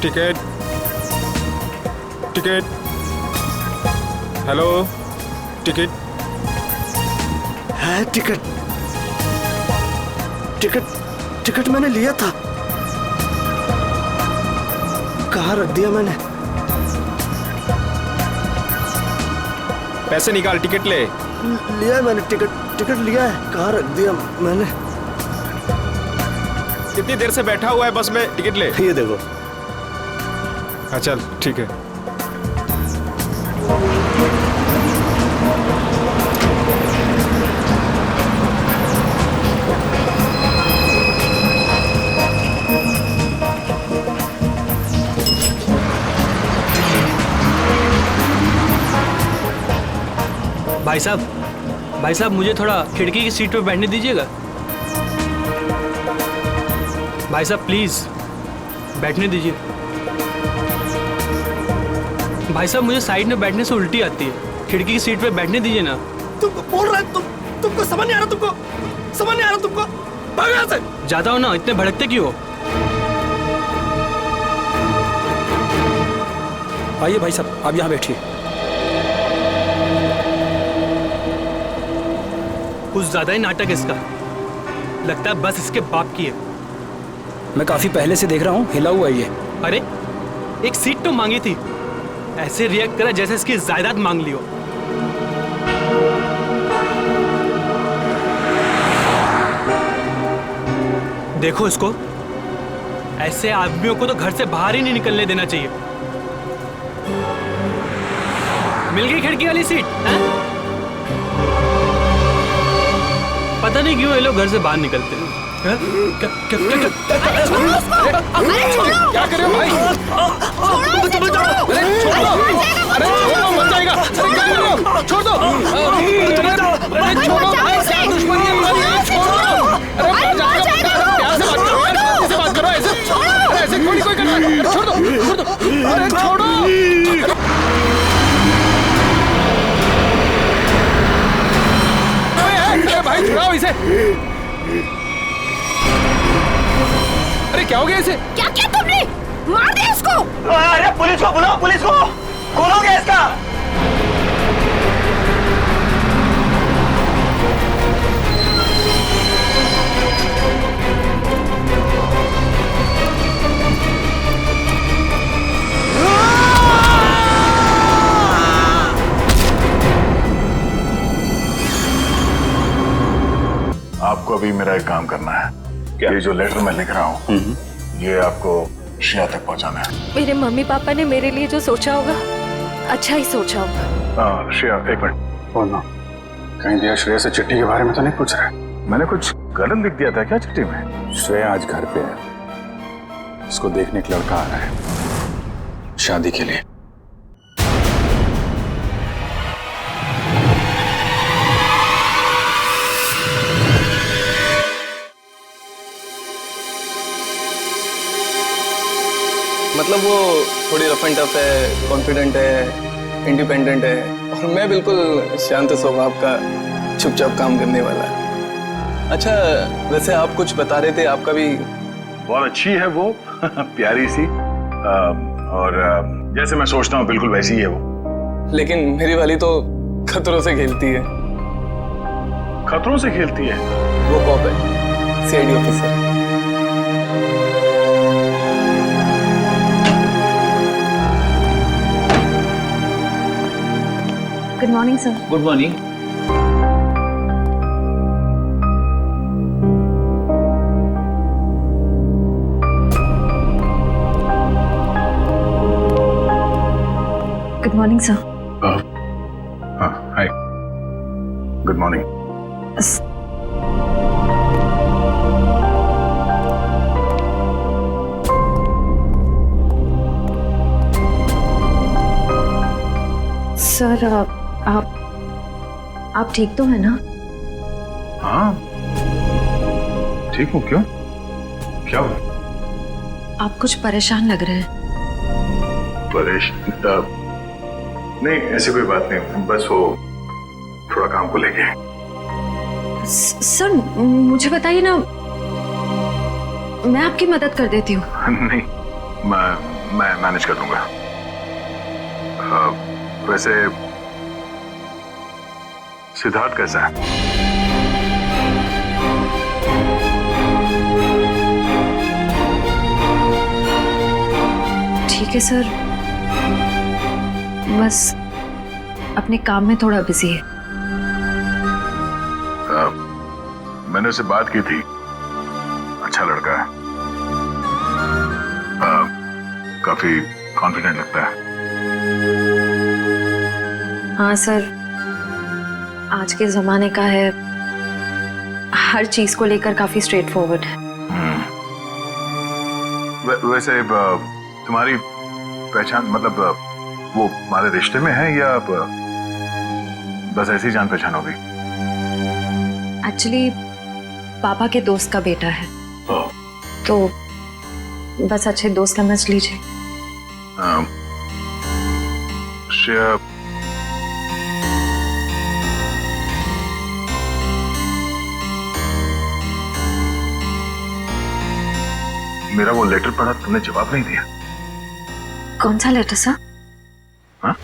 Ticket ticket, hello ticket है। Ticket ticket ticket मैंने लिया था, कहाँ रख दिया मैंने? पैसे निकाल, टिकट ले। लिया है मैंने, टिकट लिया है, कहाँ रख दिया मैंने? कितनी देर से बैठा हुआ है बस में, टिकट ले। ये देखो। हाँ चल ठीक है। भाई साहब मुझे थोड़ा खिड़की की सीट पे बैठने दीजिएगा। भाई साहब प्लीज बैठने दीजिए। भाई साहब मुझे साइड में बैठने से उल्टी आती है, खिड़की की सीट पे बैठने दीजिए ना। तुम बोल रहे हो, तुमको समझ नहीं आ रहा? तुमको समझ नहीं आ रहा? तुमको भागो यहाँ से। जाता हो ना, इतने भड़कते क्यों हो? आइए भाई साहब, आप यहाँ बैठिए। कुछ ज्यादा ही नाटक इसका, लगता है बस इसके बाप की है। मैं काफी पहले से देख रहा हूँ, हिला हुआ ये। अरे एक सीट तो मांगी थी, ऐसे रिएक्ट करा जैसे इसकी जायदाद मांग ली हो। देखो इसको, ऐसे आदमियों को तो घर से बाहर ही नहीं निकलने देना चाहिए। मिल गई खिड़की वाली सीट है? पता नहीं क्यों ये लोग घर से बाहर निकलते हैं। क्या कर रहे हो भाई? अरे छोड़ो, अरे छोड़ो, मर जाएगा। अरे क्या कर रहे हो? छोड़ दो। अरे छोड़ो भाई, क्या दुश्मनी है तुम्हारी? छोड़ो। अरे मर जाएगा। प्यार से बात करो, शांति से बात करो। ऐसे थोड़ी कोई कर रहा है। छोड़ दो। अरे छोड़ो। अरे भाई छुड़ाओ इसे। अरे क्या हो गया इसे? क्या किया तुमने? मार दिया उसको। अरे पुलिस को बुलाओ, पुलिस को खोलोगे इसका। आपको अभी मेरा एक काम करना है। क्या? ये जो लेटर मैं लिख रहा हूँ, ये आपको श्रेया तक पहुँचाना है। मेरे मम्मी पापा ने मेरे लिए जो सोचा होगा, अच्छा ही सोचा होगा। श्रेया एक मिनट बोलना, कहीं दिया श्रेया से चिट्ठी के बारे में तो नहीं पूछ रहा है? मैंने कुछ गलत लिख दिया था क्या चिट्ठी में? श्रेया आज घर पे है, उसको देखने एक लड़का आ रहा है शादी के लिए। मतलब वो थोड़ी रफ एंड टफ है, कॉन्फिडेंट है, इंडिपेंडेंट है, और मैं बिल्कुल शांत स्वभाव का, चुपचाप काम करने वाला। अच्छा वैसे आप कुछ बता रहे थे, आपका भी बहुत अच्छी है वो प्यारी सी, और जैसे मैं सोचता हूँ बिल्कुल वैसी ही है वो। लेकिन मेरी वाली तो खतरों से खेलती है। खतरों से खेलती है? वो कॉप है, CID officer. Good morning sir. Good morning. Good morning sir. हाँ हाय, गुड मॉर्निंग। सर आप ठीक तो है ना? हाँ ठीक हूँ। क्यों, क्या हुआ? आप कुछ परेशान लग रहे हैं। परेशान? नहीं ऐसी कोई बात नहीं, बस वो थोड़ा काम को लेके। सर मुझे बताइए ना, मैं आपकी मदद कर देती हूँ। नहीं मैं मैनेज कर लूंगा। वैसे सिद्धार्थ कैसा है? ठीक है सर, बस अपने काम में थोड़ा बिजी है। मैंने उससे बात की थी, अच्छा लड़का है, काफी कॉन्फिडेंट लगता है। हाँ सर, आज के जमाने का है, हर चीज को लेकर काफी स्ट्रेट फॉरवर्ड है। वैसे तुम्हारी पहचान मतलब वो हमारे रिश्ते में है या बस ऐसी जान पहचान होगी? एक्चुअली पापा के दोस्त का बेटा है, तो बस अच्छे दोस्त समझ लीजिए। श्रेया, मेरा वो लेटर पढ़ा, तुमने जवाब नहीं दिया। कौन सा लेटर सर? हाँ?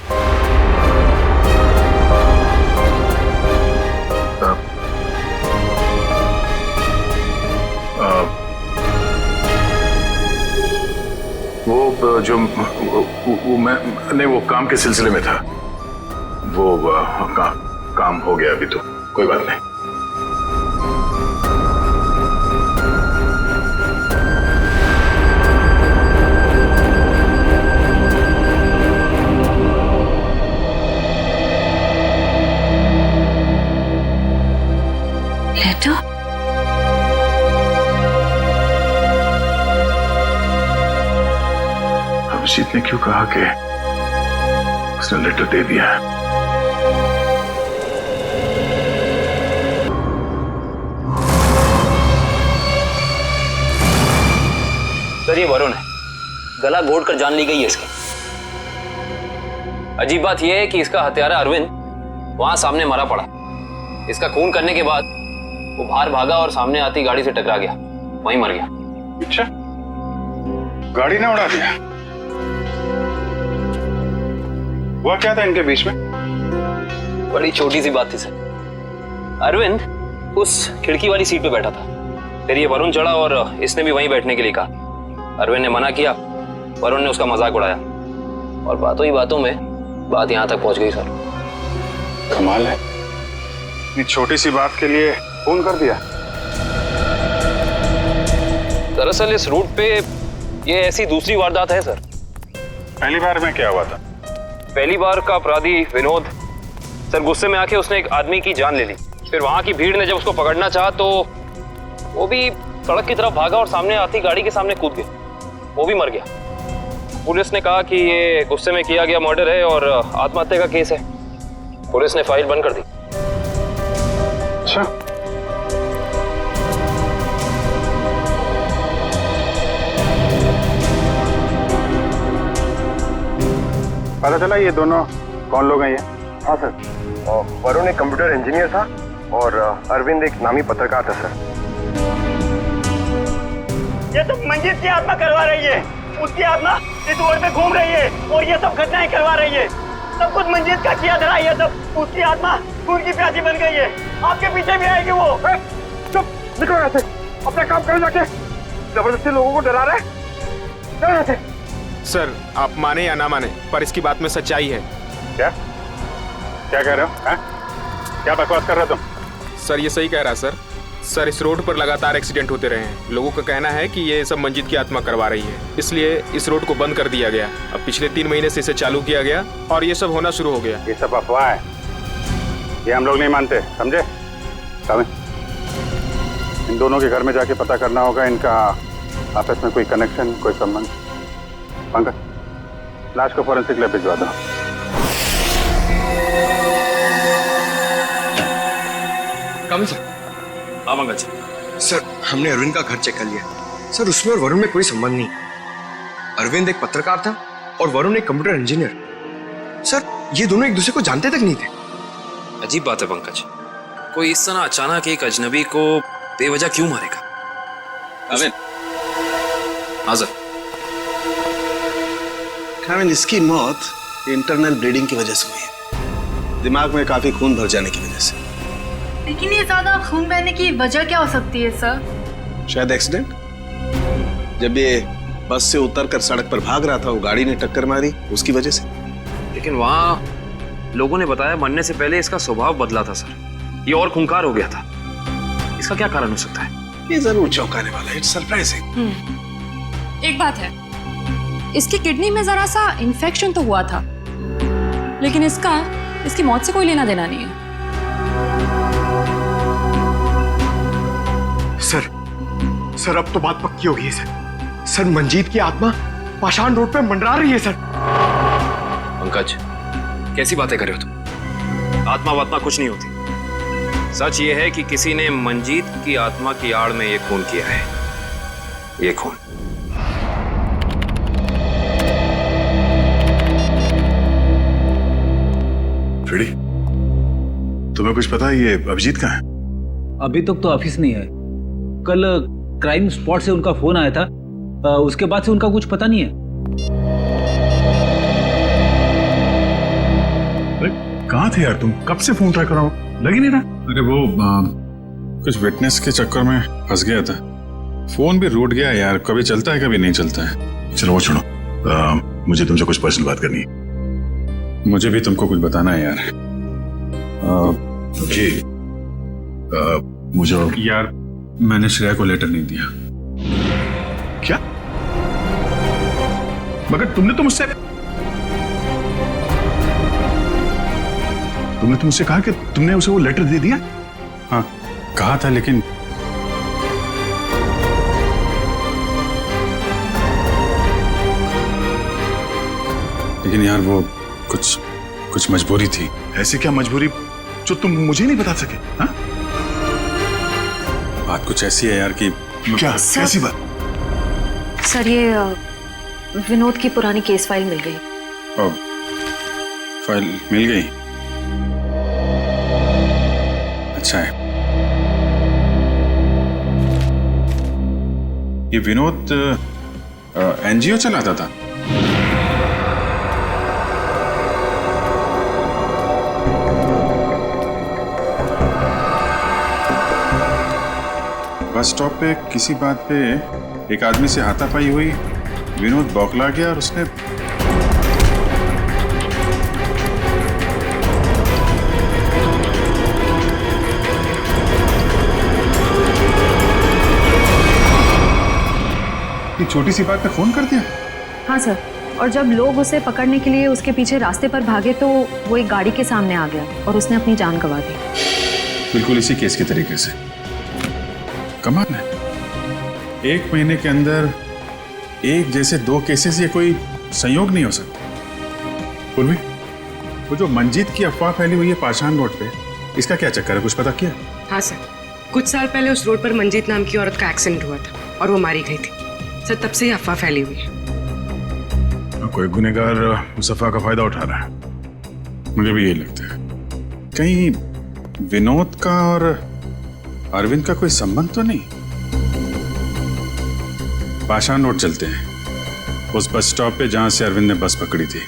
वो जो वो मैं नहीं, वो काम के सिलसिले में था। वो काम हो गया अभी, तो कोई बात नहीं। लेटर? अभिजीत ने क्यों कहा कि उसने लेटर दे दिया है? सर, ये वरुण है, गला घोट कर जान ली गई है इसकी। अजीब बात यह है कि इसका हत्यारा अरविंद वहां सामने मरा पड़ा। इसका खून करने के बाद वो बाहर भागा और सामने आती गाड़ी से टकरा गया, वहीं मर गया। अच्छा, गाड़ी ने उड़ा दिया? हुआ क्या था इनके बीच में? बड़ी छोटी सी बात थी सर। अरविंद उस खिड़की वाली सीट पे बैठा था, फिर ये वरुण चढ़ा और इसने भी वहीं बैठने के लिए कहा। अरविंद ने मना किया, वरुण ने उसका मजाक उड़ाया और बातों ही बातों में बात यहां तक पहुंच गई सर। कमाल है, इतनी छोटी सी बात के लिए फोन कर दिया। दरअसल इस रूट पे ये ऐसी दूसरी वारदात है सर। पहली बार में क्या हुआ था? पहली बार का अपराधी विनोद सर गुस्से में आके उसने एक आदमी की जान ले ली। फिर वहां की भीड़ ने जब उसको पकड़ना चाहा तो वो भी सड़क की तरफ भागा और सामने आती गाड़ी के सामने कूद गया, वो भी मर गया। पुलिस ने कहा कि ये गुस्से में किया गया मर्डर है और आत्महत्या का केस है। पुलिस ने फाइल बंद कर दी। अच्छा, पता चला ये दोनों कौन लोग हैं ये? हाँ सर, वरुण एक कंप्यूटर इंजीनियर था और अरविंद एक नामी पत्रकार था सर। ये सब मंजीत की आत्मा करवा रही है, उसकी आत्मा इस रोड पे घूम रही है और ये सब घटनाएं करवा रही है। सब कुछ मंजीत का किया धरा है, सब उसकी आत्मा खून की प्यासी बन गई है। आपके पीछे भी आएगी वो। चुप, निकलो यहाँ से, अपना काम करो जाके। जबरदस्ती लोगों को डरा रहे, चलो यहाँ से। सर, आप माने या ना माने, पर इसकी बात में सच्चाई है। क्या क्या कह रहे हो? है? क्या बकवास कर रहे हो तुम? सर, ये सही कह रहा है सर, इस रोड पर लगातार एक्सीडेंट होते रहे हैं। लोगों का कहना है कि ये सब मंजीत की आत्मा करवा रही है, इसलिए इस रोड को बंद कर दिया गया। अब पिछले 3 महीने से इसे चालू किया गया और ये सब होना शुरू हो गया। ये सब अफवाह है, ये हम लोग नहीं मानते, समझे? इन दोनों के घर में जाके पता करना होगा, इनका आपस में कोई कनेक्शन, कोई संबंध। पंकज, लाश को फॉरेंसिक लैब भिजवा दो। कम सर। हाँ पंकज। सर, हमने अरविंद का घर चेक कर लिया सर, उसमें और वरुण में कोई संबंध नहीं। अरविंद एक पत्रकार था और वरुण एक कंप्यूटर इंजीनियर। सर, ये दोनों एक दूसरे को जानते तक नहीं थे। अजीब बात है पंकज, कोई इस तरह अचानक एक अजनबी को बेवजह क्यों मारेगा? अरविंद। हाँ सर। कामिल, इसकी मौत इंटरनल ब्लीडिंग की वजह से हुई है, दिमाग में काफी खून भर जाने की वजह से। लेकिन ये ज्यादा खून बहने की वजह क्या हो सकती है सर? शायद एक्सीडेंट। जब ये बस से उतरकर सड़क पर भाग रहा था, वो गाड़ी ने टक्कर मारी, उसकी वजह से। लेकिन वहाँ लोगों ने बताया मरने से पहले इसका स्वभाव बदला था सर, ये और खूंखार हो गया था। इसका क्या कारण हो सकता है? ये जरूर चौंकाने वाला है। It's surprising. एक बात है, इसकी किडनी में जरा सा इन्फेक्शन तो हुआ था, लेकिन इसकी मौत से कोई लेना देना नहीं है। सर अब तो बात पक्की हो गई है सर। मंजीत की आत्मा पाषाण रोड पे मंडरा रही है सर। पंकज, कैसी बातें कर रहे हो तुम? आत्मा वात्मा कुछ नहीं होती। सच ये है कि किसी ने मंजीत की आत्मा की आड़ में ये खून किया है। ये खून फ्रेडी, तुम्हें कुछ पता है ये अभिजीत कहाँ है? अभी तक तो ऑफिस नहीं है। कल क्राइम स्पॉट से उनका फोन आया था, उसके बाद से उनका कुछ पता नहीं है। अरे कहाँ थे यार तुम? कब से फोन ट्राई कर रहा हूँ, लग ही नहीं रहा। अरे वो कुछ विटनेस के चक्कर में फंस गया था, फोन भी रूट गया यार। कभी चलता है कभी नहीं चलता है। चलो वो छोड़ो, मुझे तुमसे कुछ पर्सनल बात करनी है। मुझे भी तुमको कुछ बताना है यार। जी मुझे यार, मैंने श्रेया को लेटर नहीं दिया। क्या? मगर तुमने तो मुझसे कहा कि तुमने उसे वो लेटर दे दिया। हाँ कहा था, लेकिन यार वो कुछ मजबूरी थी। ऐसी क्या मजबूरी जो तुम मुझे नहीं बता सके? हाँ? बात कुछ ऐसी है यार कि क्या? कैसी बात? सर ये विनोद की पुरानी केस फाइल मिल गई। फाइल मिल गई? अच्छा है। ये विनोद एनजीओ चलाता था। बस स्टॉप पे किसी बात पे एक आदमी से हाथापाई हुई, विनोद बौखला गया और उसने छोटी सी बात पे फोन कर दिया। हाँ सर, और जब लोग उसे पकड़ने के लिए उसके पीछे रास्ते पर भागे तो वो एक गाड़ी के सामने आ गया और उसने अपनी जान गंवा दी। बिल्कुल इसी केस के तरीके से। कमाल है, 1 महीने के अंदर एक जैसे 2 केसेस, ये कोई संयोग नहीं हो सकता। पूर्वी, वो जो मंजीत की अफवाह फैली हुई है पाषाण रोड पे, इसका क्या चक्कर है? कुछ पता किया? हाँ सर, कुछ साल पहले उस रोड पर मंजीत नाम की औरत का एक्सीडेंट हुआ था और वो मारी गई थी सर। तब से ही अफवाह फैली हुई है। कोई गुनहगार उस अफवाह का फायदा उठा रहा है, मुझे भी यही लगता है। कहीं विनोद का और अरविंद का कोई संबंध तो नहीं? पाषाण रोड चलते हैं, उस बस स्टॉप पे जहां से अरविंद ने बस पकड़ी थी।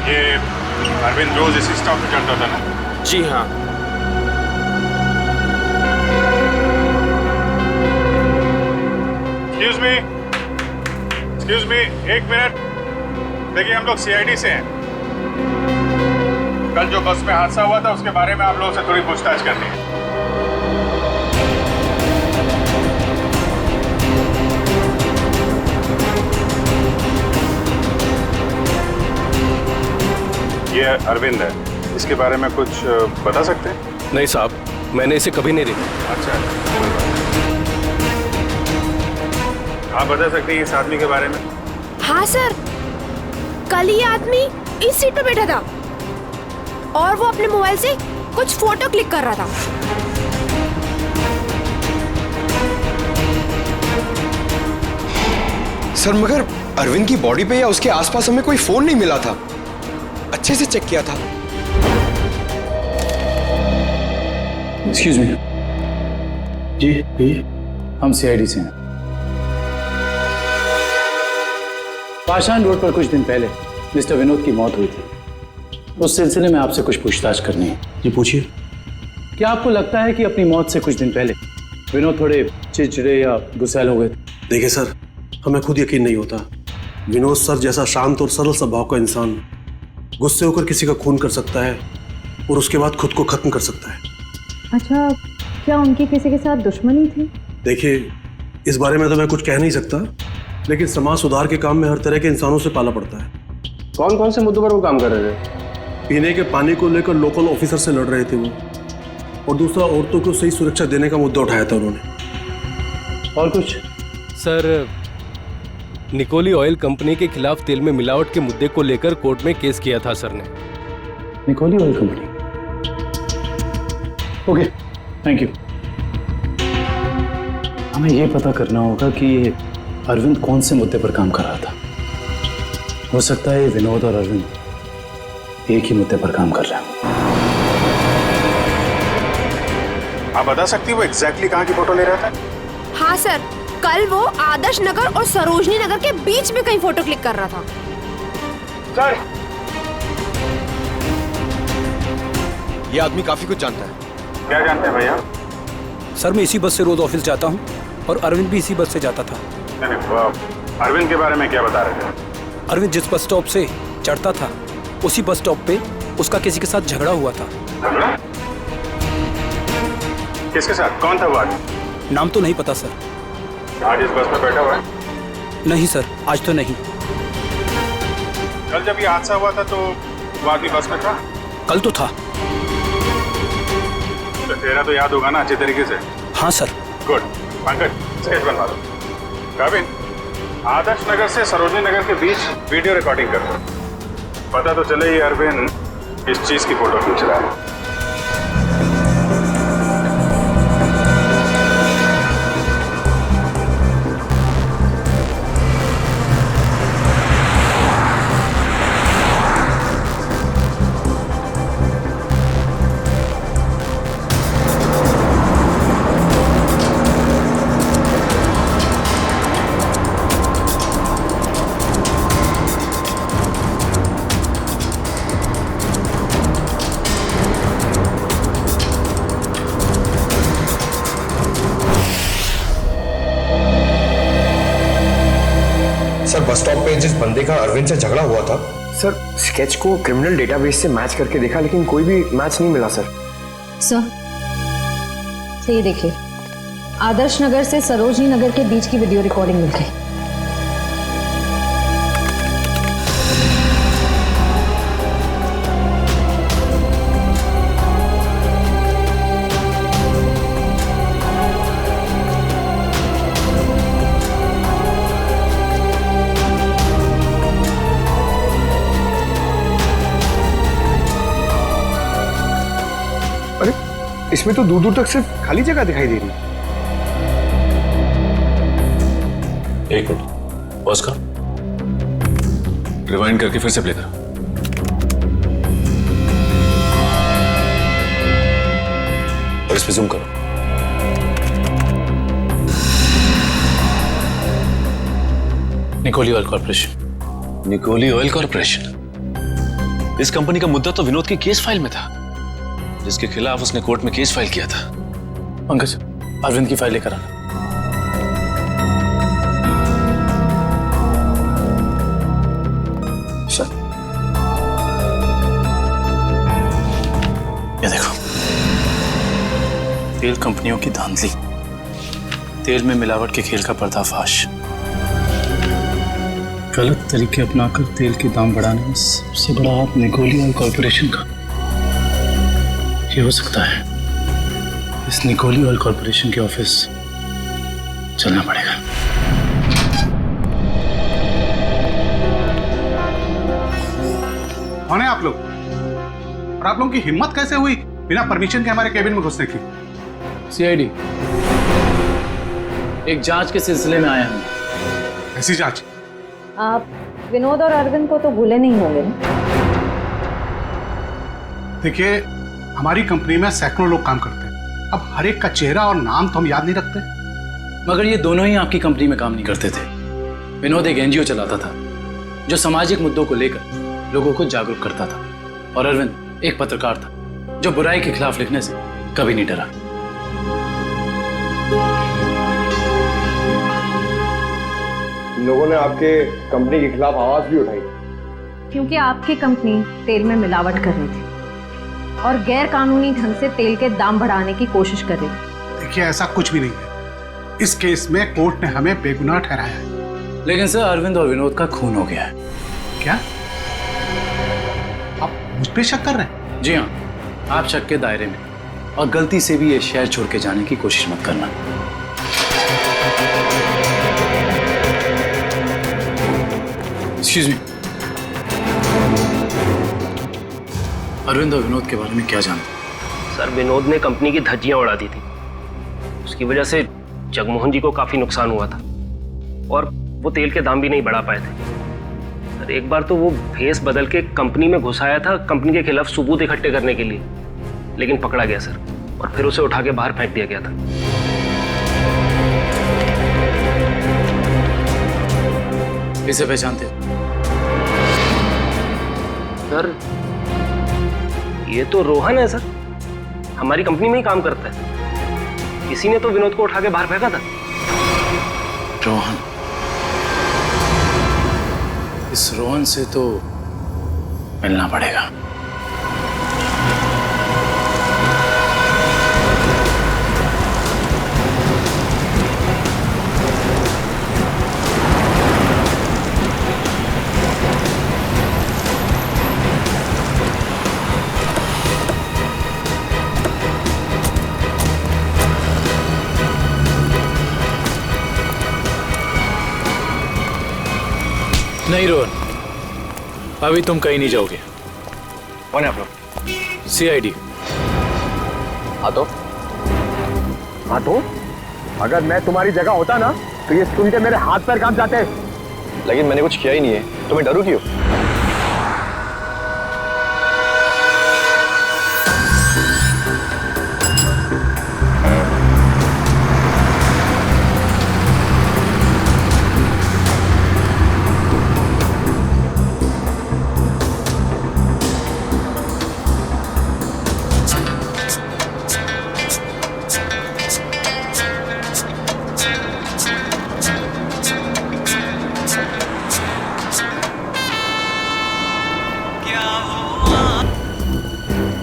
ये अरविंद रोज इसी स्टॉप पे चलता था ना? जी हाँ। Excuse me, 1 minute. देखिए हम लोग सीआईडी से हैं। कल जो बस में हादसा हुआ था उसके बारे में आप लोगों से थोड़ी पूछताछ करनी है। ये अरविंद है, इसके बारे में कुछ बता सकते हैं? नहीं साहब, मैंने इसे कभी नहीं देखा। अच्छा, आप बता सकते हैं इस आदमी के बारे में? हाँ सर, कल ये आदमी इस सीट पर बैठा था और वो अपने मोबाइल से कुछ फोटो क्लिक कर रहा था। सर मगर अरविंद की बॉडी पे या उसके आसपास हमें कोई फोन नहीं मिला था। अच्छे से चेक किया था। Excuse me. जी हम सीआईडी से हैं। पाषाण रोड पर कुछ दिन पहले मिस्टर विनोद की मौत हुई थी। उस सिलसिले में आपसे कुछ पूछताछ करनी है। जी पूछिए। क्या आपको लगता है कि अपनी मौत से कुछ दिन पहले विनोद थोड़े चिड़चिड़े या गुस्सैल हो गए थे? देखिए सर, हमें खुद यकीन नहीं होता। विनोद सर जैसा शांत और सरल स्वभाव का इंसान गुस्से होकर किसी का खून कर सकता है और उसके बाद खुद को खत्म कर सकता है। अच्छा, क्या उनकी किसी के साथ दुश्मनी थी? देखिए, इस बारे में तो मैं कुछ कह नहीं सकता, लेकिन समाज सुधार के काम में हर तरह के इंसानों से पाला पड़ता है। कौन कौन से मुद्दों पर वो काम कर रहे थे? पीने के पानी को लेकर लोकल ऑफिसर से लड़ रहे थे वो, और दूसरा औरतों को सही सुरक्षा देने का मुद्दा उठाया था उन्होंने। और कुछ? सर, निकोली ऑयल कंपनी के खिलाफ तेल में मिलावट के मुद्दे को लेकर कोर्ट में केस किया था सर ने। Nicoli oil company? Okay, thank you. हमें यह पता करना होगा कि अरविंद कौन से मुद्दे पर काम कर रहा था। हो सकता है विनोद और अरविंद एक ही मुद्दे पर काम कर रहे हैं। आप बता सकती हो एग्जैक्टली कहाँ की फोटो ले रहा था? हाँ सर, कल वो आदर्श नगर और सरोजनी नगर के बीच में कहीं फोटो क्लिक कर रहा था। सर, ये आदमी काफी कुछ जानता है। क्या जानते हैं भैया? सर, मैं इसी बस से रोज ऑफिस जाता हूँ और अरविंद भी इसी बस से जाता था। अरविंद के बारे में क्या बता रहे थे? अरविंद जिस बस स्टॉप से चढ़ता था उसी बस स्टॉप पे उसका किसी के साथ झगड़ा हुआ था। झगड़ा? किसके साथ? कौन था वो आदमी? नाम तो नहीं पता सर। आज इस बस में बैठा हुआ है? नहीं सर, आज तो नहीं। कल जब ये हादसा हुआ था तो वो आदमी बस में था? कल तो था। तो तेरा तो याद होगा ना अच्छे तरीके से? हाँ सर। गुड। पंकज, स्केच बनवा दो। काबिन, आदर्श नगर से सरोजनी नगर के बीच वीडियो रिकॉर्डिंग कर दो। पता तो चले ये अरविंद इस चीज की फोटो खींच रहा है। सर, बस स्टॉप पे जिस बंदे का अरविंद से झगड़ा हुआ था, सर स्केच को क्रिमिनल डेटाबेस से मैच करके देखा, लेकिन कोई भी मैच नहीं मिला सर। सर ये देखिए, आदर्श नगर से सरोजनी नगर के बीच की वीडियो रिकॉर्डिंग मिल गई। इसमें तो दूर दूर तक सिर्फ खाली जगह दिखाई दे रही है। एक मिनट, पॉज कर, रिवाइंड करके फिर से प्ले कर। और इस पे जूम करो। Nicoli oil corporation. Nicoli oil corporation? इस कंपनी का मुद्दा तो विनोद की केस फाइल में था, जिसके खिलाफ उसने कोर्ट में केस फाइल किया था। पंकज, अरविंद की फाइल लेकर आना। सर, ये देखो, तेल कंपनियों की धांधली, तेल में मिलावट के खेल का पर्दाफाश, गलत तरीके अपनाकर तेल के दाम बढ़ाने में सबसे बड़ा हाथ निकोली ऑयल कॉर्पोरेशन का। ये हो सकता है इस निकोली ऑयल कॉर्पोरेशन के ऑफिस चलना पड़ेगा। कौन है आप लोग? और आप लोगों की हिम्मत कैसे हुई बिना परमिशन के हमारे केबिन में घुसने की? सीआईडी, एक जांच के सिलसिले में आया हूं। कैसी जांच? आप विनोद और अरविंद को तो भूले नहीं होंगे ना? देखिए, हमारी कंपनी में सैकड़ों लोग काम करते हैं। अब हर एक का चेहरा और नाम तो हम याद नहीं रखते। मगर ये दोनों ही आपकी कंपनी में काम नहीं करते थे। विनोद एक एनजीओ चलाता था जो सामाजिक मुद्दों को लेकर लोगों को जागरूक करता था, और अरविंद एक पत्रकार था जो बुराई के खिलाफ लिखने से कभी नहीं डरा। लोगों ने आपके कंपनी के खिलाफ आवाज भी उठाई क्योंकि आपकी कंपनी तेल में मिलावट कर रही थी और गैर कानूनी ढंग से तेल के दाम बढ़ाने की कोशिश कर रही थी। देखिए, ऐसा कुछ भी नहीं है। इस केस में कोर्ट ने हमें बेगुनाह ठहराया है। लेकिन सर, अरविंद और विनोद का खून हो गया है। क्या आप मुझ पे शक कर रहे हैं? जी हाँ, आप शक के दायरे में, और गलती से भी ये शहर छोड़ के जाने की कोशिश मत करना। एक्सक्यूज मी, अरविंद और विनोद के बारे में क्या जानते? सर, विनोद ने कंपनी की धज्जियां उड़ा दी थी। उसकी वजह से जगमोहन जी को काफी नुकसान हुआ था और वो तेल के दाम भी नहीं बढ़ा पाए थे। सर, एक बार तो वो भेस बदल के कंपनी में घुस आया था कंपनी के खिलाफ सबूत इकट्ठे करने के लिए, लेकिन पकड़ा गया सर, और फिर उसे उठा के बाहर फेंक दिया गया था। इसे पहचानते हो? सर, ये तो रोहन है सर, हमारी कंपनी में ही काम करता है। किसी ने तो विनोद को उठा के बाहर फेंका था। रोहन? इस रोहन से तो मिलना पड़ेगा। नहीं रोहन, अभी तुम कहीं नहीं जाओगे। कौन है आप लोग? सीआईडी। हाँ तो अगर मैं तुम्हारी जगह होता ना तो ये सुन के मेरे हाथ पैर कांप जाते। लेकिन मैंने कुछ किया ही नहीं है, तो मैं डरूं क्यों?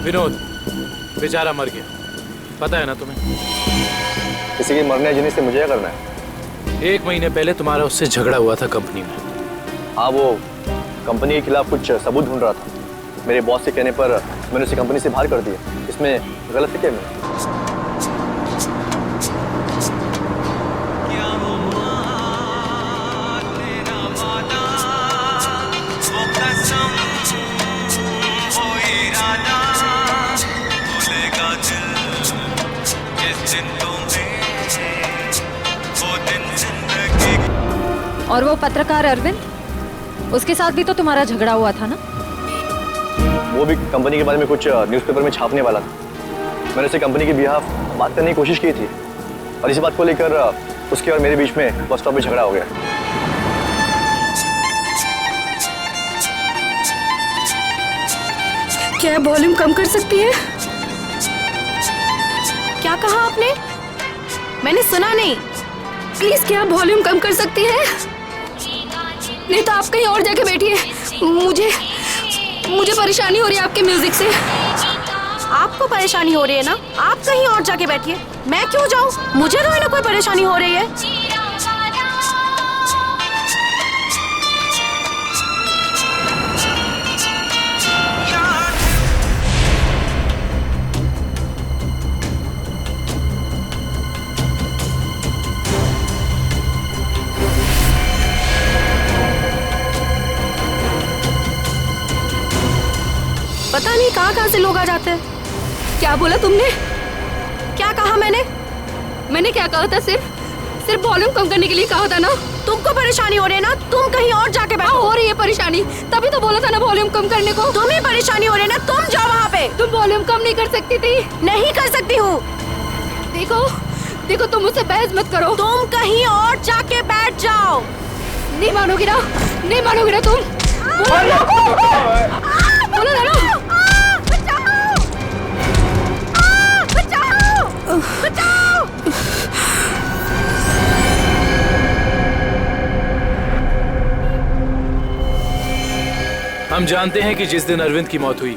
विनोद बेचारा मर गया, पता है ना तुम्हें? किसी के मरने जीने से मुझे क्या करना है? 1 महीने पहले तुम्हारा उससे झगड़ा हुआ था कंपनी में। हाँ, वो कंपनी के खिलाफ कुछ सबूत ढूंढ रहा था। मेरे बॉस के कहने पर मैंने उसे कंपनी से बाहर कर दिया। इसमें गलत है क्या मैं? और वो पत्रकार अरविंद, उसके साथ भी तो तुम्हारा झगड़ा हुआ था ना? वो भी कंपनी के बारे में कुछ न्यूज़पेपर में छापने वाला था। मैंने उसे कंपनी के बिहाफ बात करने की कोशिश की थी, और इसी बात को लेकर उसके और मेरे बीच में बस स्टॉप में झगड़ा हो गया। क्या वॉल्यूम कम कर सकती है? क्या कहा आपने? मैंने सुना नहीं। प्लीज, क्या वॉल्यूम कम कर सकती है? नहीं तो आप कहीं और जाके बैठिए। मुझे परेशानी हो रही है आपके म्यूजिक से। आपको परेशानी हो रही है ना? आप कहीं और जाके बैठिए। मैं क्यों जाऊं? मुझे तो ना कोई परेशानी हो रही है। पता नहीं कहाँ से लोग आ जाते हैं। क्या बोला तुमने? क्या कहा मैंने? मैंने क्या कहा था? सिर्फ वॉल्यूम कम करने के लिए कहा था ना? तुम तुमको परेशानी हो रही है ना, तुम कहीं और जाके बैठो। हो रही है परेशानी, तभी तो बोला था ना वॉल्यूम कम करने को। तुम्हें परेशानी हो रही है ना, तुम जाओ वहाँ पे। तुम वॉल्यूम कम नहीं कर सकती थी? नहीं कर सकती हूँ। देखो देखो, तुम मुझसे बहस मत करो। तुम कहीं और जाके बैठ जाओ। नहीं मानोगी ना, नहीं मानोगी ना तुम। बोलो ना। हम जानते हैं कि जिस दिन अरविंद की मौत हुई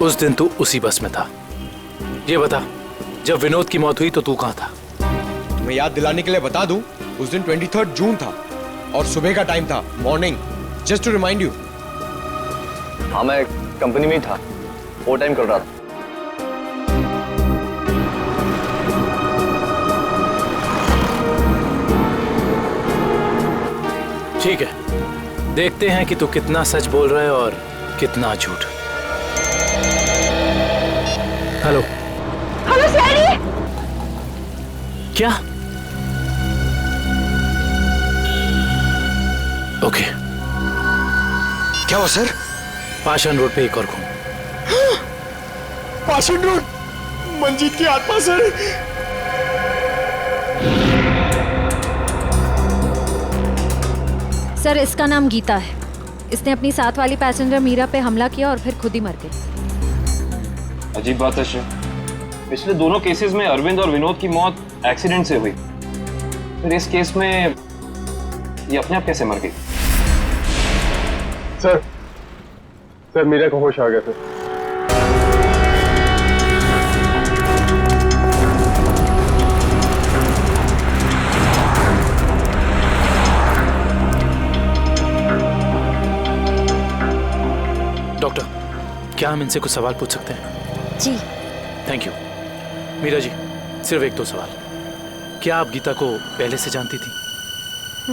उस दिन तू उसी बस में था। ये बता, जब विनोद की मौत हुई तो तू कहाँ था? तुम्हें याद दिलाने के लिए बता दूं, उस दिन 23 जून था और सुबह का टाइम था, morning, just to remind you. हाँ, मैं कंपनी में ही था, ओवर टाइम कर रहा था। ठीक है, देखते हैं कि तू कितना सच बोल रहा है और कितना झूठ। Hello hello Saini. क्या? ओके। क्या हुआ सर? पाषाण रोड पे एक और घूम। पाषाण रोड, मंजीत की आत्मा सर। सर, इसका नाम गीता है। इसने अपनी साथ वाली पैसेंजर मीरा पे हमला किया और फिर खुद ही मर गई। अजीब बात है श्रेय, पिछले दोनों केसेस में अरविंद और विनोद की मौत एक्सीडेंट से हुई, फिर इस केस में ये अपने आप कैसे मर गई? सर मीरा को होश आ गया सर। डॉक्टर, क्या हम इनसे कुछ सवाल पूछ सकते हैं? जी। Thank you. मीरा जी, सिर्फ एक दो सवाल। क्या आप गीता को पहले से जानती थी?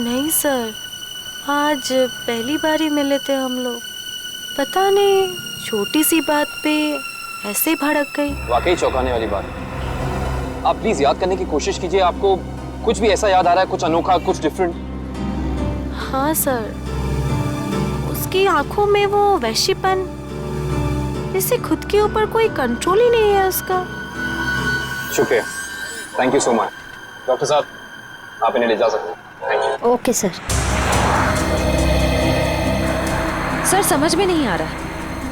नहीं सर, आज पहली बार ही मिले थे हम लोग। पता नहीं छोटी सी बात पे ऐसे ही भड़क गई। वाकई चौंकाने वाली बात है। आप प्लीज याद करने की कोशिश कीजिए, आपको कुछ भी ऐसा याद आ रहा है, कुछ अनोखा, कुछ डिफरेंट? हाँ सर, उसकी आंखों में वो वैश्यपन, जैसे खुद के ऊपर कोई कंट्रोल ही नहीं है उसका। शुक्रिया, thank you so much. Doctor साहब, आप इन्हें ले जा सकते हैं। Thank you. Okay sir. Sir, समझ में नहीं आ रहा,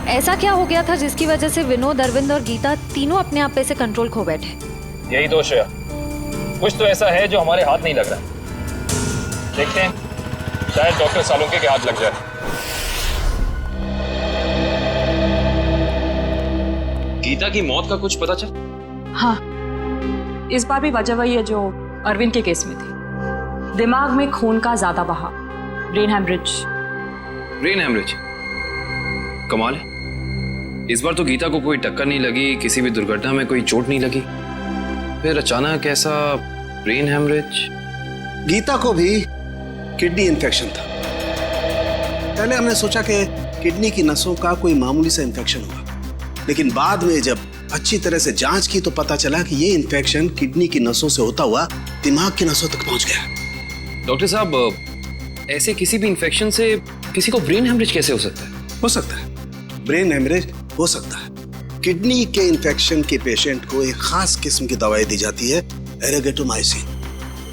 ऐसा क्या हो गया था जिसकी वजह से विनोद, अरविंद और गीता तीनों अपने आप पे से कंट्रोल खो बैठे? यही तो श्रेया, कुछ तो ऐसा है जो हमारे हाथ नहीं लग रहा। देखते हैं, शायद डॉक्टर सालुंके के हाथ लग जाए। गीता की मौत का कुछ पता चल? हाँ, इस बार भी वजह वही है जो अरविंद के केस में थी। दिमाग में खून का ज्यादा बहाव, ब्रेन हेमरेज। Brain haemorrhage? कमाल है, इस बार तो गीता को कोई टक्कर नहीं लगी, किसी भी दुर्घटना में कोई चोट नहीं लगी, फिर अचानक ऐसा ब्रेन हेमरेज। गीता को भी किडनी इन्फेक्शन था। पहले हमने सोचा कि किडनी की नसों का कोई मामूली सा इन्फेक्शन हुआ, लेकिन बाद में जब अच्छी तरह से जांच की तो पता चला कि ये इन्फेक्शन किडनी की नसों से होता हुआ दिमाग की नसों तक पहुंच गया। डॉक्टर साहब, ऐसे किसी भी इन्फेक्शन से किसी को ब्रेन हेमरेज कैसे हो सकता है? हो सकता है, ब्रेन हेमरेज हो सकता है। किडनी के इन्फेक्शन के पेशेंट को एक खास किस्म की दवाई दी जाती है, एरेगेटोमाइसिन,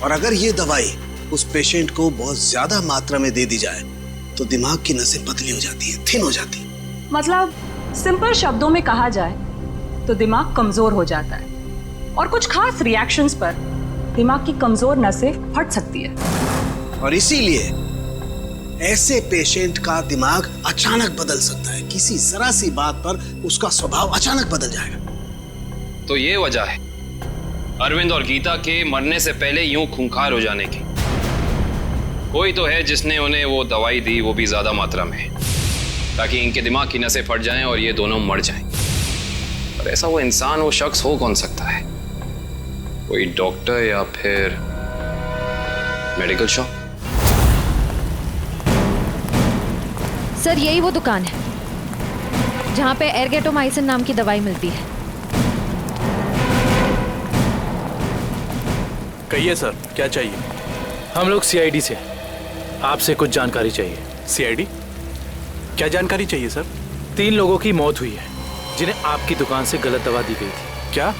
और अगर ये दवाई उस पेशेंट को बहुत ज्यादा मात्रा में दे दी जाए तो दिमाग की नसें पतली हो जाती है, थिन हो जाती है। मतलब सिंपल शब्दों में कहा जाए तो दिमाग कमजोर हो जाता है और कुछ खास रिएक्शंस पर दिमाग की कमजोर नसें फट सकती है। और इसीलिए ऐसे पेशेंट का दिमाग अचानक बदल सकता है, किसी जरा सी बात पर उसका स्वभाव अचानक बदल जाएगा। तो ये वजह है अरविंद और गीता के मरने से पहले यूं खूंखार हो जाने की। कोई तो है जिसने उन्हें वो दवाई दी, वो भी ज्यादा मात्रा में, ताकि इनके दिमाग की नसें फट जाएं और ये दोनों मर जाएं। और ऐसा वो इंसान, वो शख्स हो कौन सकता है? कोई डॉक्टर या फिर मेडिकल शॉप? सर, यही वो दुकान है जहाँ पे एरगेटोमाइसिन नाम की दवाई मिलती है। कहिए सर, क्या चाहिए? हम लोग सीआईडी से। आपसे कुछ जानकारी चाहिए। सीआईडी? क्या जानकारी चाहिए सर? 3 लोगों की मौत हुई है जिन्हें आपकी दुकान से गलत दवा दी गई थी। क्या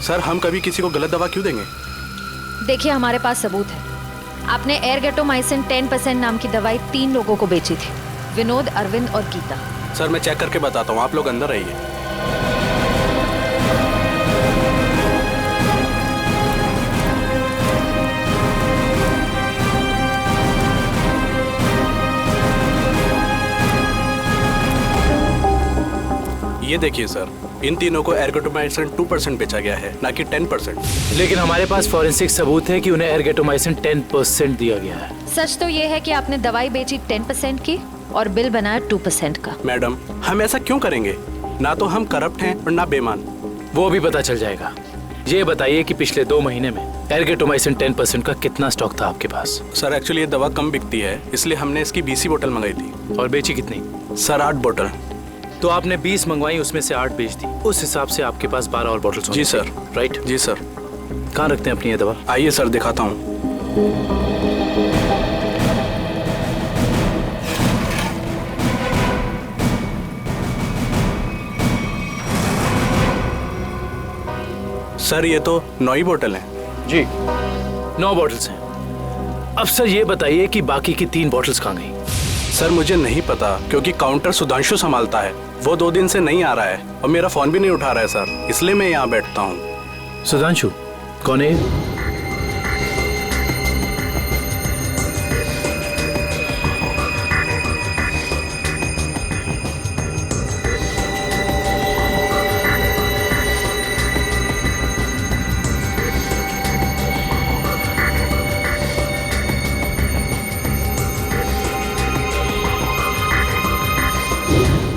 सर, हम कभी किसी को गलत दवा क्यों देंगे? देखिए, हमारे पास सबूत है। आपने एयरगेटोमाइसिन 10% नाम की दवाई 3 लोगों को बेची थी, विनोद, अरविंद और गीता। सर मैं चेक करके बताता हूँ, आप लोग अंदर रहिए। ये देखिए सर, इन तीनों को एयरगेटोमाइसिन 2% बेचा गया है, ना कि 10%। लेकिन हमारे पास फॉरेंसिक सबूत है कि उन्हें एयरगेटोमाइसिन 10% दिया गया है। सच तो ये है कि आपने दवाई बेची 10% की और बिल बनाया 2% का। मैडम, हम ऐसा क्यों करेंगे? ना तो हम करप्ट हैं और ना बेईमान। वो भी पता चल जाएगा। ये बताइए कि पिछले 2 महीने में एयरगेटोमाइसिन 10% का कितना स्टॉक था आपके पास? सर एक्चुअली ये दवा कम बिकती है, इसलिए हमने इसकी 20 बोतल मंगाई थी। और बेची कितनी? सर 8 बोतल। तो आपने 20 मंगवाई, उसमें से 8 बेच दी। उस हिसाब से आपके पास 12 और बोतल। जी सर। राइट? जी सर। कहाँ रखते हैं अपनी ये दवा? आइए सर दिखाता हूँ। सर ये तो 9 ही बोतल है। जी 9 बोतल्स हैं। अब सर ये बताइए कि बाकी की 3 बोतल्स कहाँ गई? सर मुझे नहीं पता, क्योंकि काउंटर सुधांशु संभालता है। वो 2 दिन से नहीं आ रहा है और मेरा फोन भी नहीं उठा रहा है सर, इसलिए मैं यहाँ बैठता हूँ। सुधांशु कौन है?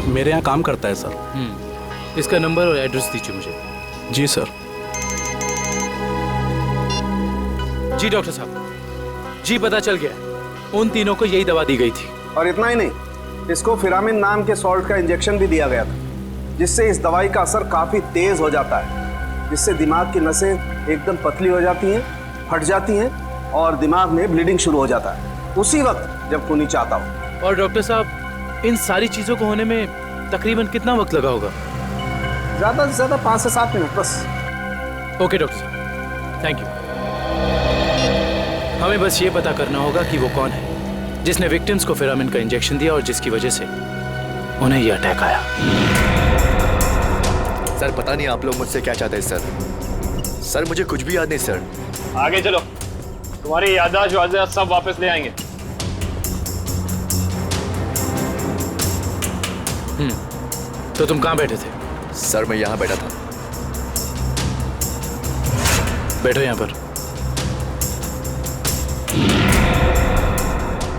मेरे यहाँ काम करता है सर। इसका नंबर और एड्रेस दीजिए मुझे। जी सर। जी डॉक्टर साहब, जी पता चल गया। उन तीनों को यही दवा दी गई थी। और इतना ही नहीं, इसको फिरामिन नाम के सॉल्ट का इंजेक्शन भी दिया गया था, जिससे इस दवाई का असर काफी तेज हो जाता है, जिससे दिमाग की नसें एकदम पतली हो जाती हैं, फट जाती हैं और दिमाग में ब्लीडिंग शुरू हो जाता है उसी वक्त जब खूनी चाहता हो। और डॉक्टर साहब, इन सारी चीजों को होने में तकरीबन कितना वक्त लगा होगा? ज्यादा से ज्यादा 5 से 7 मिनट बस। ओके डॉक्टर साहब, थैंक यू। हमें बस ये पता करना होगा कि वो कौन है जिसने विक्टिम्स को फिरामिन का इंजेक्शन दिया और जिसकी वजह से उन्हें ये अटैक आया। सर पता नहीं आप लोग मुझसे क्या चाहते हैं सर। सर मुझे कुछ भी याद नहीं सर। आगे चलो, तुम्हारी याददाश्त सब वापस ले आएंगे। तो तुम कहाँ बैठे थे? सर मैं यहाँ बैठा था। बैठो यहाँ पर।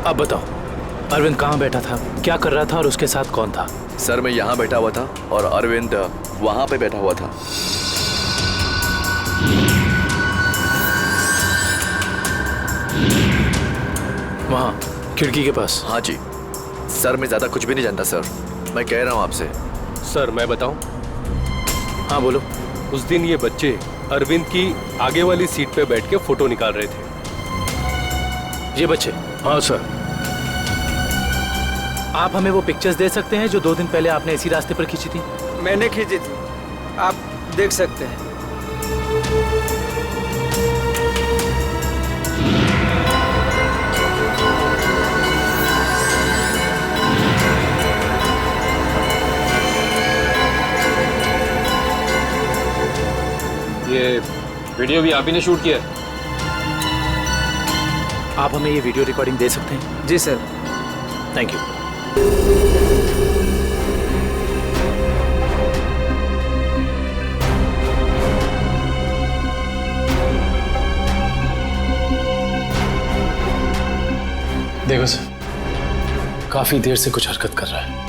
अब बताओ, अरविंद कहाँ बैठा था, क्या कर रहा था और उसके साथ कौन था? सर मैं यहाँ बैठा हुआ था और अरविंद वहां पे बैठा हुआ था। वहाँ खिड़की के पास? हाँ जी सर, मैं ज्यादा कुछ भी नहीं जानता सर, मैं कह रहा हूँ आपसे। सर मैं बताऊं? हाँ बोलो। उस दिन ये बच्चे अरविंद की आगे वाली सीट पे बैठ के फोटो निकाल रहे थे। ये बच्चे? हाँ सर। आप हमें वो पिक्चर्स दे सकते हैं जो 2 दिन पहले आपने इसी रास्ते पर खींची थी? मैंने खींची थी, आप देख सकते हैं। ये वीडियो भी आप ही ने शूट किया? आप हमें ये वीडियो रिकॉर्डिंग दे सकते हैं? जी सर। Thank you. देखो सर, काफी देर से कुछ हरकत कर रहा है।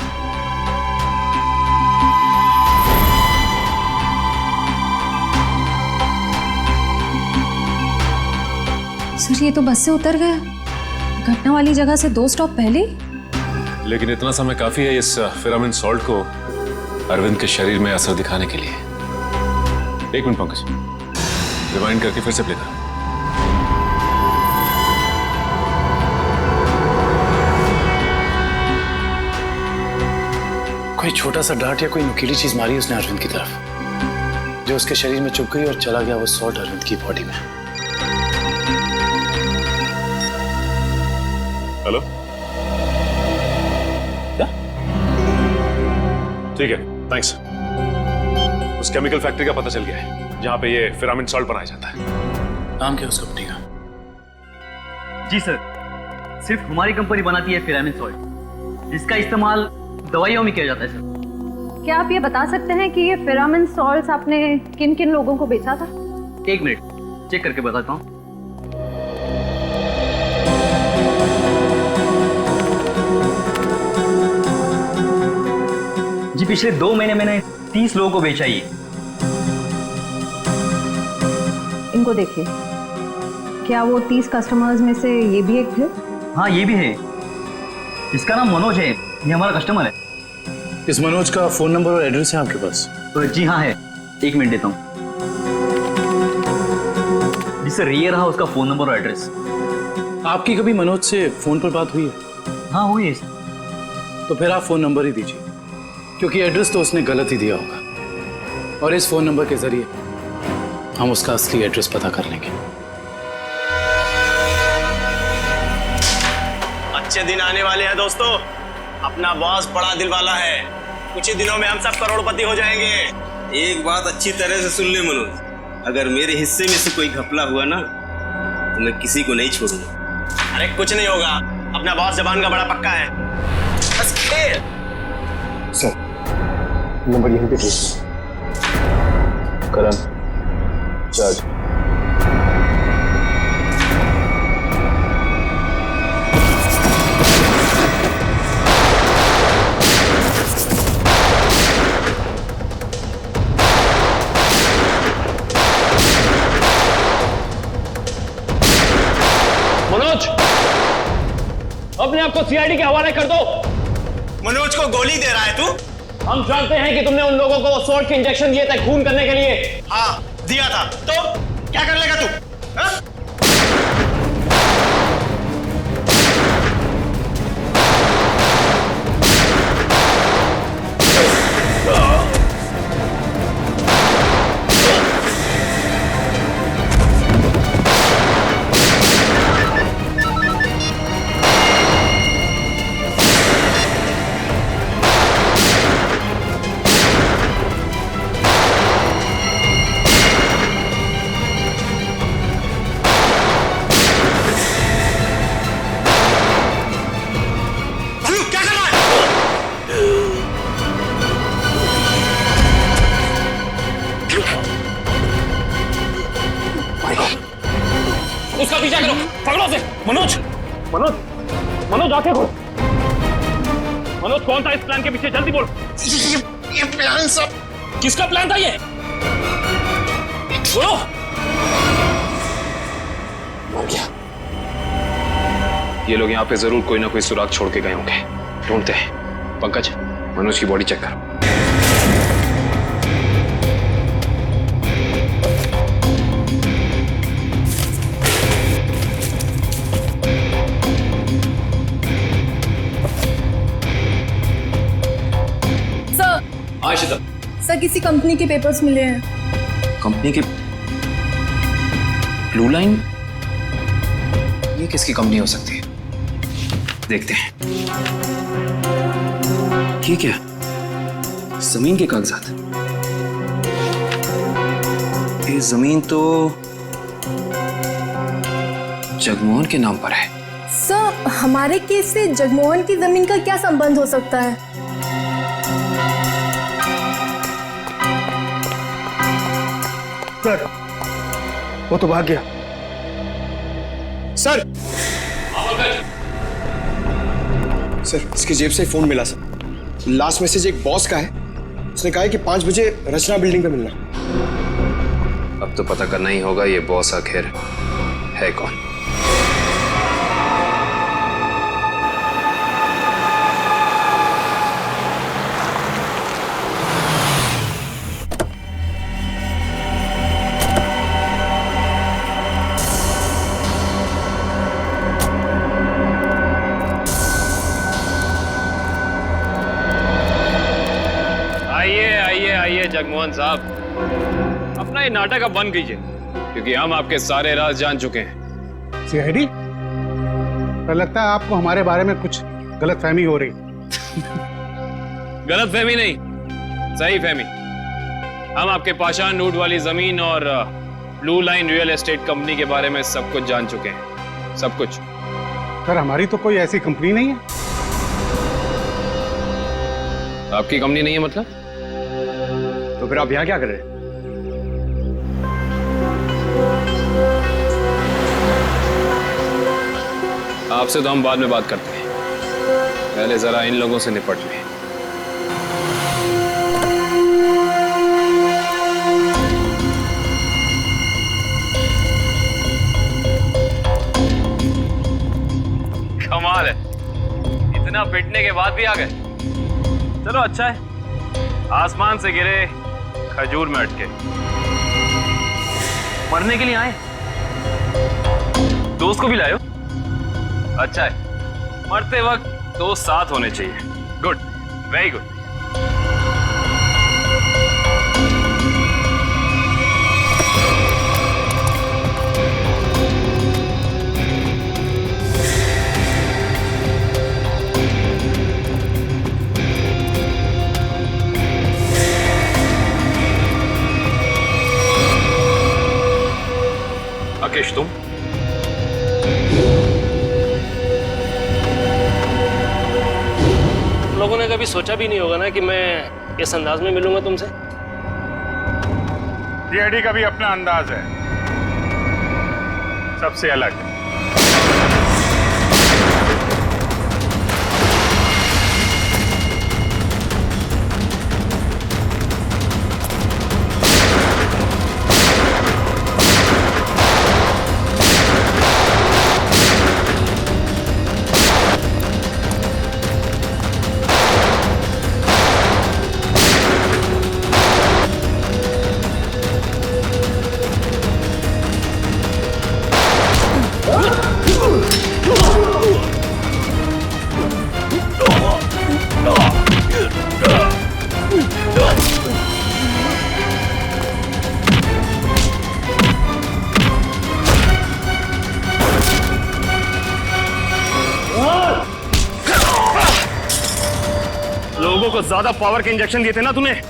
सर ये तो बस से उतर गया, घटना वाली जगह से 2 स्टॉप पहले। लेकिन इतना समय काफी है इस फिरामिन सॉल्ट को अरविंद के शरीर में असर दिखाने के लिए। 1 मिनट पंकज, रिवाइंड करके फिर से प्ले करो। कोई छोटा सा डांट या कोई नुकीली चीज मारी उसने अरविंद की तरफ, जो उसके शरीर में चुभ गई और चला गया वो सॉल्ट अरविंद की बॉडी में। हेलो, क्या? ठीक है, थैंक्स। उस केमिकल फैक्ट्री का पता चल गया है जहां पे ये फिरामिन सॉल्ट बनाया जाता है। नाम क्या है उस कंपनी का? जी सर, सिर्फ हमारी कंपनी बनाती है फिरामिन सॉल्ट, जिसका इस्तेमाल दवाइयों में किया जाता है सर। क्या आप ये बता सकते हैं कि ये फिरामिन सॉल्ट्स आपने किन किन लोगों को बेचा था? एक मिनट, चेक करके बताता हूँ। जी पिछले 2 महीने मैंने 30 लोगों को बेचा। ये इनको देखिए, क्या वो 30 कस्टमर्स में से ये भी एक थे? हाँ, ये भी है। इसका नाम मनोज है, ये हमारा कस्टमर है। इस मनोज का फोन नंबर और एड्रेस है आपके पास? जी हाँ है, 1 मिनट देता हूँ। जी सर, ये रहा उसका फोन नंबर और एड्रेस। आपकी कभी मनोज से फोन पर बात हुई है? हाँ हुई है। तो फिर आप फोन नंबर ही दीजिए, क्योंकि एड्रेस तो उसने गलत ही दिया होगा और इस फोन नंबर के जरिए हम उसका असली एड्रेस पता कर लेंगे। अच्छे दिन आने वाले हैं दोस्तों। अपना बॉस बड़ा दिल वाला है, कुछ ही दिनों में हम सब करोड़पति हो जाएंगे। एक बात अच्छी तरह से सुन ले मनोज, अगर मेरे हिस्से में से कोई घपला हुआ ना तो मैं किसी को नहीं छोड़ूंगा। अरे कुछ नहीं होगा, अपना बॉस जबान का बड़ा पक्का है। बस खेल। सर, नंबर यहीं पे भेजिए। करण, जज। मनोज, अपने आप को सीआईडी के हवाले कर दो। मनोज को गोली दे रहा है तू? हम जानते हैं कि तुमने उन लोगों को सॉल्ट के इंजेक्शन दिए थे खून करने के लिए। हाँ दिया था, तो क्या कर लेगा तू? हाँ? उसका पीछा करो, पकड़ो उसे। मनोज, मनोज, मनोज आंखें खोल। मनोज कौन था इस प्लान के पीछे, जल्दी बोल। ये प्लान सब किसका प्लान था ये? बोलो। मर गया। ये लोग यहाँ पे जरूर कोई ना कोई सुराग छोड़ के गए होंगे, ढूंढते हैं। पंकज, मनोज की बॉडी चेक करो। सर, किसी कंपनी के पेपर्स मिले हैं। कंपनी के? Blue line? ये किसकी कंपनी हो सकती है? देखते हैं। ये क्या? जमीन के कागजात। ये जमीन तो जगमोहन के नाम पर है। सर, हमारे केस से जगमोहन की जमीन का क्या संबंध हो सकता है? सर, वो तो भाग गया। सर, सर, इसकी जेब से फोन मिला सर। लास्ट मैसेज एक बॉस का है, उसने कहा है कि 5 बजे रचना बिल्डिंग पे मिलना। अब तो पता करना ही होगा ये बॉस आखिर है कौन। आइए जगमोहन साहब, अपना ये नाटक अब बंद कीजिए, क्योंकि हम आपके सारे राज जान चुके हैं। सीआईडी, पर लगता है आपको हमारे बारे में कुछ गलतफहमी हो रही। गलतफहमी नहीं, सही फहमी। हम आपके पाषाण नूट वाली जमीन और blue line real estate company के बारे में सब कुछ जान चुके हैं, सब कुछ। सर हमारी तो कोई ऐसी कंपनी नहीं है। आपकी कंपनी नहीं है मतलब? तो फिर आप यहाँ क्या कर रहे हैं? आपसे तो हम बाद में बात करते हैं, पहले जरा इन लोगों से निपट लें। कमाल है, इतना पिटने के बाद भी आ गए। चलो अच्छा है, आसमान से गिरे खजूर में अटके। मरने के लिए आए, दोस्त को भी लाए हो? अच्छा है, मरते वक्त दोस्त साथ होने चाहिए। Good, very good. राकेश, तुम? लोगों ने कभी सोचा भी नहीं होगा ना कि मैं इस अंदाज में मिलूंगा तुमसे। सीआईडी का भी अपना अंदाज है, सबसे अलग। लोगों को ज्यादा पावर के इंजेक्शन दिए थे ना तुम्हें।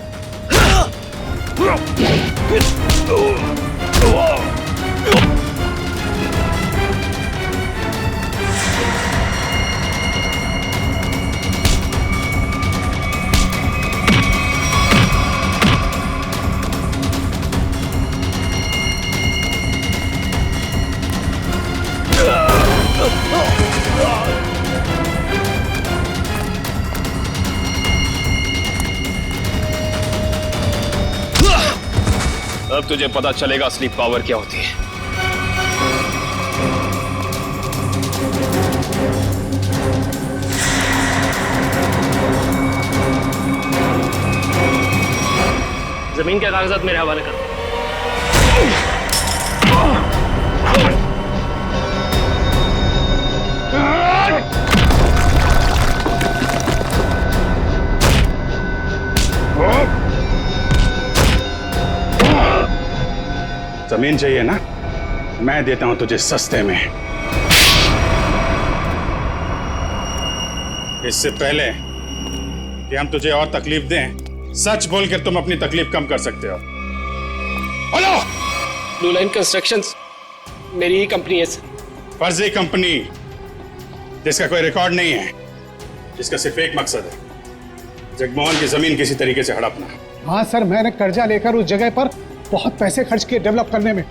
अब तुझे पता चलेगा असली पावर क्या होती है। जमीन के कागजात मेरे हवाले कर। जमीन चाहिए ना, मैं देता हूं तुझे सस्ते में। इससे पहले कि हम तुझे और तकलीफ दें, सच बोलकर तुम अपनी तकलीफ कम कर सकते हो। हेलो, ब्लू लाइन कंस्ट्रक्शंस मेरी ही कंपनी है सर। फर्जी कंपनी जिसका कोई रिकॉर्ड नहीं है, जिसका सिर्फ एक मकसद है, जगमोहन की जमीन किसी तरीके से हड़पना। हाँ सर, मैंने कर्जा लेकर उस जगह पर बहुत पैसे खर्च किए डेवलप करने में,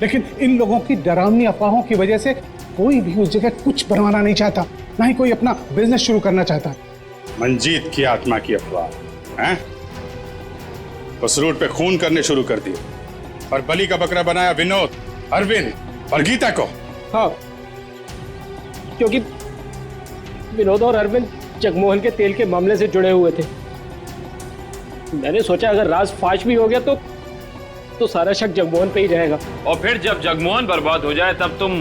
लेकिन इन लोगों की डरावनी अफवाहों की वजह से कोई भी उस जगह कुछ बनवाना नहीं चाहता, ना ही कोई अपना बिजनेस शुरू करना चाहता। मंजीत की आत्मा की अफवाह हैं? उस रूट पे खून करने शुरू कर दिए और बलि का बकरा बनाया विनोद, अरविंद और गीता को। हाँ, क्योंकि विनोद और अरविंद जगमोहन के तेल के मामले से जुड़े हुए थे। मैंने सोचा अगर राज फाश भी हो गया तो सारा शक जगमोहन पे ही रहेगा। और फिर जब जगमोहन बर्बाद हो जाए तब तुम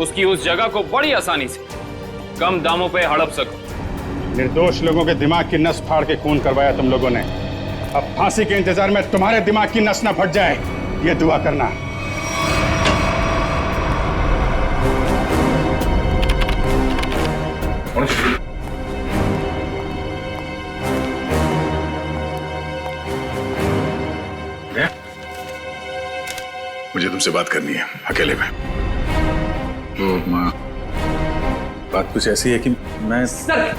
उसकी उस जगह को बड़ी आसानी से कम दामों पे हड़प सको। निर्दोष लोगों के दिमाग की नस फाड़ के खून करवाया तुम लोगों ने, अब फांसी के इंतजार में तुम्हारे दिमाग की नस न फट जाए, ये दुआ करना। मुझे तुमसे बात करनी है अकेले में। तो माँ, बात कुछ ऐसी है कि मैं सर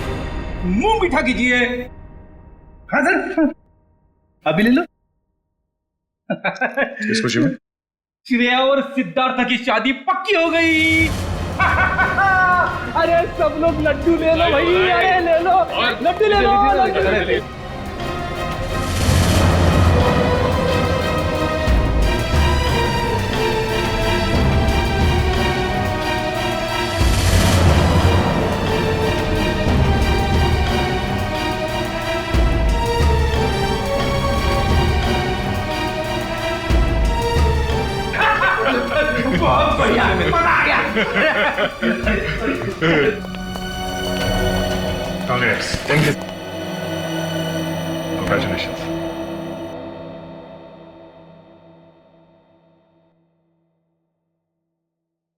मुंह मीठा कीजिए। हाँ सर अभी ले लो। इस खुशी में श्रेया और सिद्धार्थ की शादी पक्की हो गई। अरे सब लोग लड्डू ले लो भाई, अरे ले लो लड्डू ले लो, लड्डू ले लो। बहुत बढ़िया, मजा आ गया। Congress, thank you, congratulations.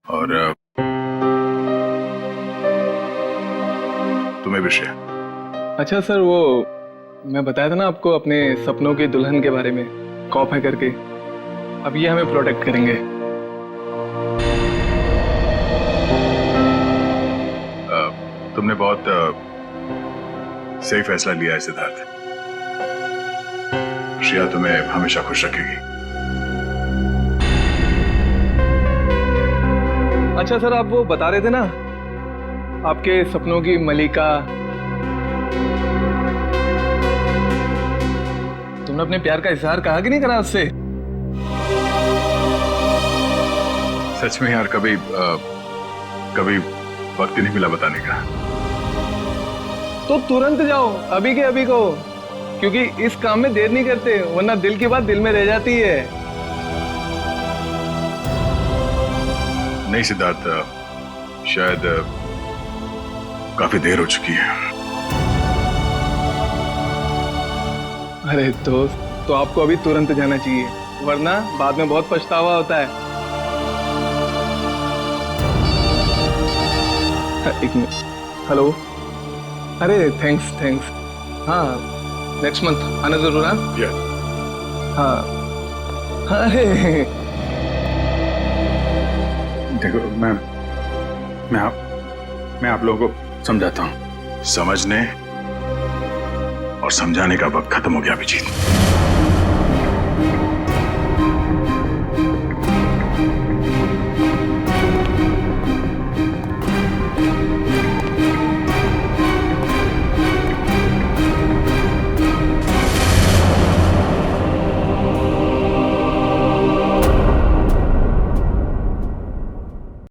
और तुम्हें भी श्रेया। अच्छा सर, वो मैं बताया था ना आपको अपने सपनों की दुल्हन के बारे में, कॉप है करके। अब ये हमें प्रोटेक्ट करेंगे। तुमने बहुत सही फैसला लिया है सिद्धार्थ। श्रेया तुम्हें हमेशा खुश रखेगी। अच्छा सर, आप वो बता रहे थे ना आपके सपनों की मलिका, तुमने अपने प्यार का इजहार कहा कि नहीं करा उससे? सच में यार, कभी वक्त ही नहीं मिला बताने का। तो तुरंत जाओ, अभी के अभी को, क्योंकि इस काम में देर नहीं करते, वरना दिल की बात दिल में रह जाती है। नहीं सिद्धार्थ, शायद काफी देर हो चुकी है। अरे दोस्त, तो आपको अभी तुरंत जाना चाहिए, वरना बाद में बहुत पछतावा होता है। एक मिनट, हेलो। अरे थैंक्स। हाँ, नेक्स्ट मंथ आना जरूर। हाँ। अरे देखो, मैं आप लोगों को समझाता हूँ। समझने और समझाने का वक्त खत्म हो गया अभिजीत।